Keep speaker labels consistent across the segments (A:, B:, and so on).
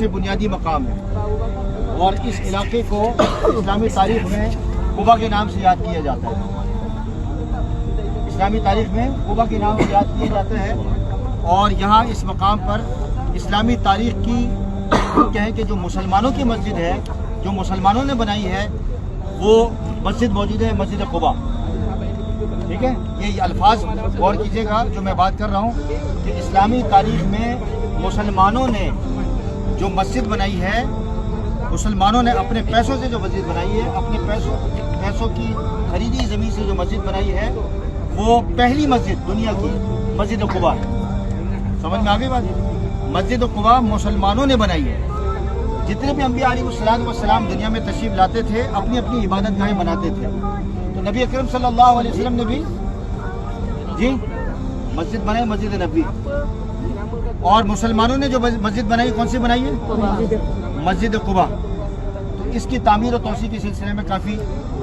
A: सबसे बुनियादी मकाम है और इस इलाके को इस्लामी तारीख में कुबा के नाम से याद किया जाता है। इस्लामी तारीख में कुबा के नाम से याद किया जाता है और यहाँ इस मकाम पर इस्लामी तारीख की कहें कि जो मुसलमानों की मस्जिद है, जो मुसलमानों ने बनाई है, वो मस्जिद मौजूद है, मस्जिद कुबा। ठीक है, ये अल्फाज गौर कीजिएगा जो मैं बात कर रहा हूँ कि इस्लामी तारीख में मुसलमानों ने जो मस्जिद बनाई है, मुसलमानों ने अपने पैसों से जो मस्जिद बनाई है, अपने पैसों की खरीदी ज़मीन से जो मस्जिद बनाई है, वो पहली मस्जिद दुनिया की मस्जिद कुबा है। समझ में आ गई बात? मस्जिद कुबा मुसलमानों ने बनाई है। जितने भी अम्बिया अलैहिस्सलाम दुनिया में तशरीफ लाते थे, अपनी अपनी इबादत गाहें बनाते थे। तो नबी अकरम सल्लल्लाहु अलैहि वसल्लम ने भी जी मस्जिद बनाई, मस्जिद नबी। और मुसलमानों ने जो मस्जिद बनाई, कौन सी बनाई है? मस्जिद कुबा। तो इसकी तामीर और तौसी के सिलसिले में काफ़ी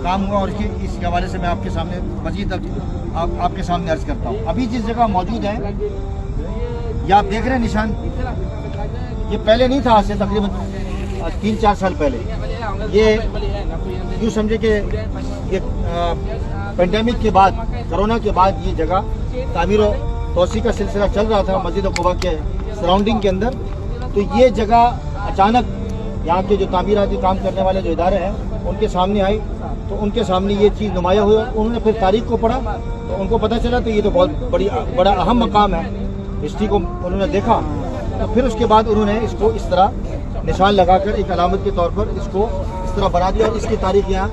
A: काम हुआ और इसके हवाले से मैं आपके सामने मजीद आपके सामने अर्ज करता हूँ। अभी जिस जगह मौजूद है, ये आप देख रहे हैं निशान, ये पहले नहीं था, आज से तकरीबन 3-4 साल पहले। ये यूँ समझे कि ये पेंडेमिक के बाद, कोरोना के बाद ये जगह तामीर और तौसी का सिलसिला चल रहा था मस्जिद कुबा के सराउंडिंग के अंदर। तो ये जगह अचानक यहाँ के जो तामीराती काम करने वाले जो इदारे हैं उनके सामने आई, तो उनके सामने ये चीज़ नुमाया हुई। उन्होंने फिर तारीख को पढ़ा तो उनको पता चला तो ये तो बहुत बड़ा अहम मकाम है। हिस्ट्री को उन्होंने देखा तो फिर उसके बाद उन्होंने इसको इस तरह निशान लगाकर एक अलामत के तौर पर इसको इस तरह बना दिया और इसकी तारीख यहाँ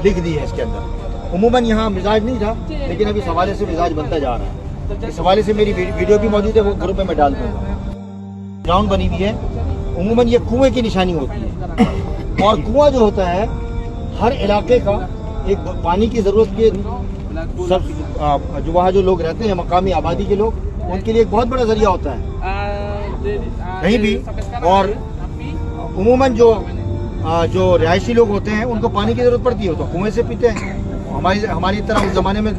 A: लिख दी है इसके अंदर। उमूमन यहाँ मिजाज नहीं था, लेकिन अभी इस हवाले से मिजाज बनता जा रहा है। इस हवाले से मेरी वीडियो भी मौजूद है, वो ग्रुप में मैं डाल दूँगा। ग्राउंड बनी हुई है, उमूमन ये कुएं की निशानी होती है और कुआं जो होता है हर इलाके का एक पानी की ज़रूरत के सब जो वहाँ जो लोग रहते हैं, मकामी आबादी के लोग, उनके लिए एक बहुत बड़ा जरिया होता है कहीं भी। और उमूमन जो रिहायशी लोग होते हैं उनको पानी की ज़रूरत पड़ती है तो कुएं से पीते हैं। हमारी तरह उस ज़माने में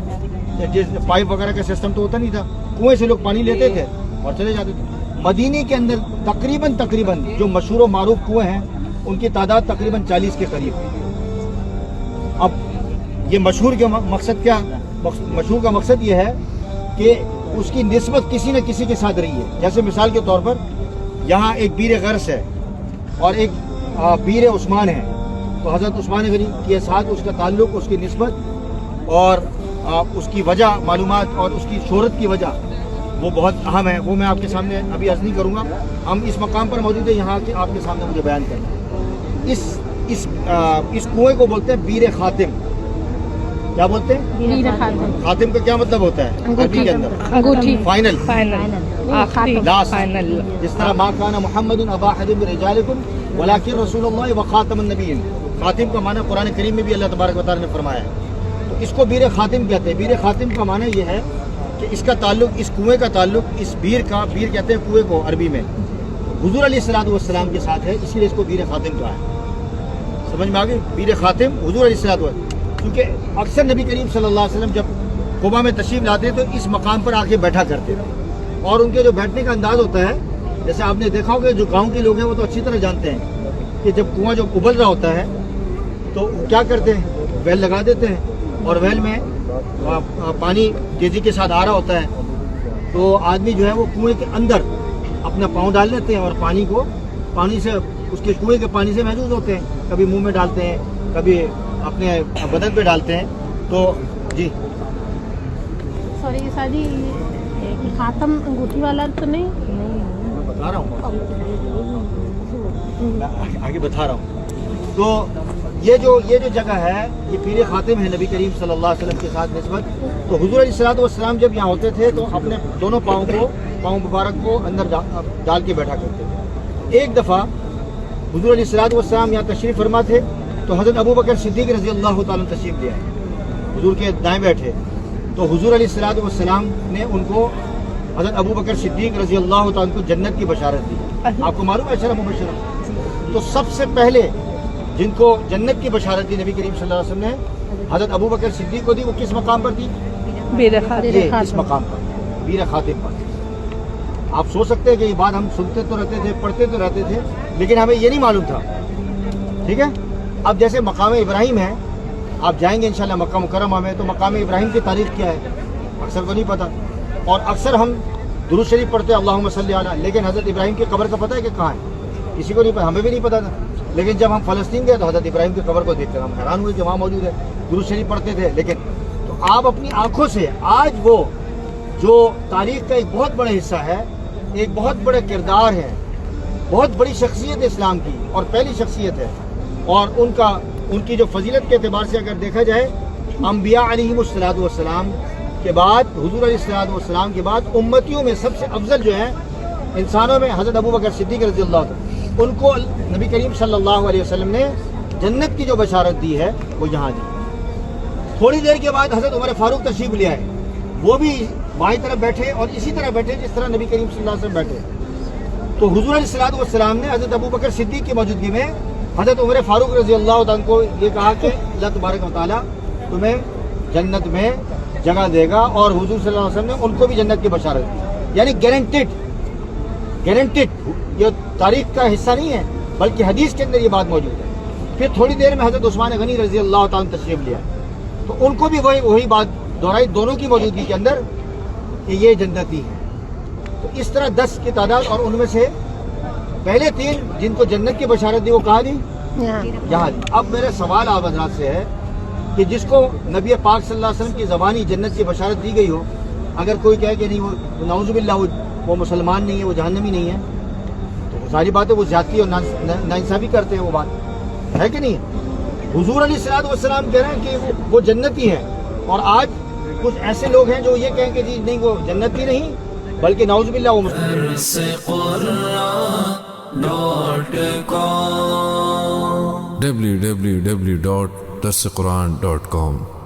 A: पाइप वगैरह का सिस्टम तो होता नहीं था, कुएं से लोग पानी लेते थे और चले जाते थे। मदीने के अंदर तकरीबन जो मशहूर और मारूफ कुएं हैं उनकी तादाद तकरीबन 40 के करीब है। अब ये मशहूर का मकसद क्या? मशहूर का मकसद ये है कि उसकी निस्बत किसी न किसी के साथ रही है। जैसे मिसाल के तौर पर यहाँ एक बीर गरस है और एक बीर उस्मान है, तो हज़रत उस्मान गनी के साथ उसका ताल्लुक़, उसकी निस्बत और उसकी वजह मालूमात और उसकी शोहरत की वजह वो बहुत अहम है। वो मैं आपके सामने अभी अर्ज़ नहीं करूँगा। हम इस मकाम पर मौजूद है, यहाँ के आपके सामने मुझे बयान करना। इस कुएं को बोलते हैं बीर खातिम। क्या बोलते हैं? खातिम का क्या मतलब होता है अरबी के अंदर? अंगूठी, फाइनल, लास्ट। जिस तरह मा काना मुहम्मदुन अबा अहदिन मिन रिजालिकुम वलाकिन रसूलुल्लाह व खातमुन नबिय्यीन। खातिम का माना कुरान करीम में भी अल्लाह तबारक व तआला ने फरमाया है। तो इसको बीर खातिम कहते हैं। बीर खातिम का माना ये है कि इसका ताल्लुक, इस कुएं का ताल्लुक, इस बीर कहते हैं कुएं को अरबी में, हुजूर अलैहिस्सलातु वस्सलाम के साथ है, इसीलिए इसको बीर खातिम कहा है। समझ में आ गई? बीर खातिम हुजूर अलैहिस्सलातु वस्सलाम। क्योंकि अक्सर नबी करीम सल्लल्लाहु अलैहि वसल्लम जब कुबा में तशरीफ लाते तो इस मकाम पर आके बैठा करते थे और उनके जो बैठने का अंदाज होता है, जैसे आपने देखा होगा जो गाँव के लोग हैं वो तो अच्छी तरह जानते हैं कि जब कुआं जो उबल रहा होता है तो क्या करते हैं, वेल लगा देते हैं और वेल में पानी तेज़ी के साथ आ रहा होता है तो आदमी जो है वो कुएं के अंदर अपना पाँव डाल लेते हैं और पानी से उसके कुएं के पानी से महफूज होते हैं। कभी मुंह में डालते हैं, कभी अपने बदन पे डालते हैं। तो जी
B: सॉरी शादी खातम अंगूठी वाला तो नहीं
A: बता रहा हूँ, आगे बता रहा हूँ। तो ये जो जगह है ये पीर खातिम है नबी करीम सल्लल्लाहु अलैहि वसल्लम के साथ निस्बत। तो हुजूर अलैहिस्सलातु वस्सलाम जब यहाँ होते थे तो अपने दोनों पाँव मुबारक को अंदर डाल के बैठा करते थे। एक दफ़ा हुजूर अलैहिस्सलातु वस्सलाम यहाँ तशरीफ़ फरमा थे तो हज़रत अबू बकर सिद्दीक़ रज़ी अल्लाह ताला तशरीफ़ ले आए, हुजूर के दाएँ बैठे। तो हुजूर अलैहिस्सलातु वस्सलाम ने उनको हज़रत अबू बकर सिद्दीक़ रज़ी अल्लाह ताला को जन्नत की बशारत दी। आपको मालूम है अशरा मुबश्शिरा? तो सबसे पहले जिनको जन्नत की बशारत दी नबी करीम सल्लल्लाहु अलैहि वसल्लम ने हज़रत अबू बकर सिद्दीक़ को दी, वो किस मकाम पर दी? इस मकाम पर, बीर खातिम पर। आप सोच सकते हैं कि ये बात हम सुनते तो रहते थे, पढ़ते तो रहते थे, लेकिन हमें ये नहीं मालूम था। ठीक है, अब जैसे मकाम इब्राहिम है, आप जाएंगे इंशाल्लाह मक्का मुकर्रमा में, तो मकाम इब्राहिम की तारीख क्या है अक्सर को नहीं पता। और अक्सर हम दुरूद शरीफ पढ़ते हैं अल्लाहुम्मा सल्ली अला, लेकिन हज़रत इब्राहिम की कब्र का पता है कि कहाँ है, किसी को नहीं पता, हमें भी नहीं पता था। लेकिन जब हम फ़लस्तीन गए तो हज़रत इब्राहिम की कब्र को देखकर हम हैरान हुए कि वहाँ मौजूद है, दुरूद शरीफ पढ़ते थे। लेकिन तो आप अपनी आँखों से आज वो जो तारीख का एक बहुत बड़ा हिस्सा है, एक बहुत बड़ा किरदार है, बहुत बड़ी शख्सियत इस्लाम की और पहली शख्सियत है, और उनकी जो फजीलत के एतबार से अगर देखा जाए, अम्बिया अलैहिमुस्सलातु वस्सलाम के बाद, हुजूर अलैहिस्सलाम के बाद उम्मतियों में सबसे अफजल जो है इंसानों में हज़रत अबू बकर सिद्दीक़ रज़ियल्लाहु अन्हु, उनको नबी करीम सल्लल्लाहु अलैहि वसल्लम ने जन्नत की जो बशारत दी है वो यहाँ दी। थोड़ी देर के बाद हज़रत उमर फारूक तशरीफ़ ले आए, वो भी बाईं तरफ बैठे और इसी तरह बैठे जिस तरह नबी करीम सल्लल्लाहु अलैहि वसल्लम बैठे। तो हुजूर अलैहिस्सलातु वस्सलाम ने हज़रत अबू बकर सिद्दीक़ की मौजूदगी में हज़रत उमर फारूक रज़ियल्लाहु अन्हु को ये कहा कि अल्लाह तबारक व तआला तुम्हें जन्नत में जगह देगा, और हुजूर सल्लल्लाहु अलैहि वसल्लम ने उनको भी जन्नत की बशारत दी। यानी गारंटेड, ये तारीख का हिस्सा नहीं है बल्कि हदीस के अंदर ये बात मौजूद है। फिर थोड़ी देर में हज़रत उस्मान गनी रज़ियल्लाहु ताला तशरीफ़ लिया, तो उनको भी वही बात दोहराई दोनों की मौजूदगी के अंदर कि ये जन्नती है। तो इस तरह 10 की तादाद, और उनमें से पहले 3 जिनको जन्नत की बशारत दी वो कहाँ दी, यहाँ दी। अब मेरा सवाल आप हज़रात से है कि जिसको नबी पाक सल्लल्लाहु अलैहि वसल्लम की ज़बानी जन्नत की बशारत दी गई हो, अगर कोई कहे कि नहीं वो नाउज़ुबिल्लाह वो मुसलमान नहीं है, वो जहन्नमी नहीं है, तो सारी बात है वो ज़्यादती और नाइंसाफ़ी करते हैं, वो बात है कि नहीं है। हुजूर अलैहिस्सलातु वस्सलाम कह रहे हैं कि वो जन्नती है, और आज कुछ ऐसे लोग हैं जो ये कहें कि जी नहीं वो जन्नती नहीं बल्कि नाउज़ुबिल्लाह वो
C: www.darsequran.com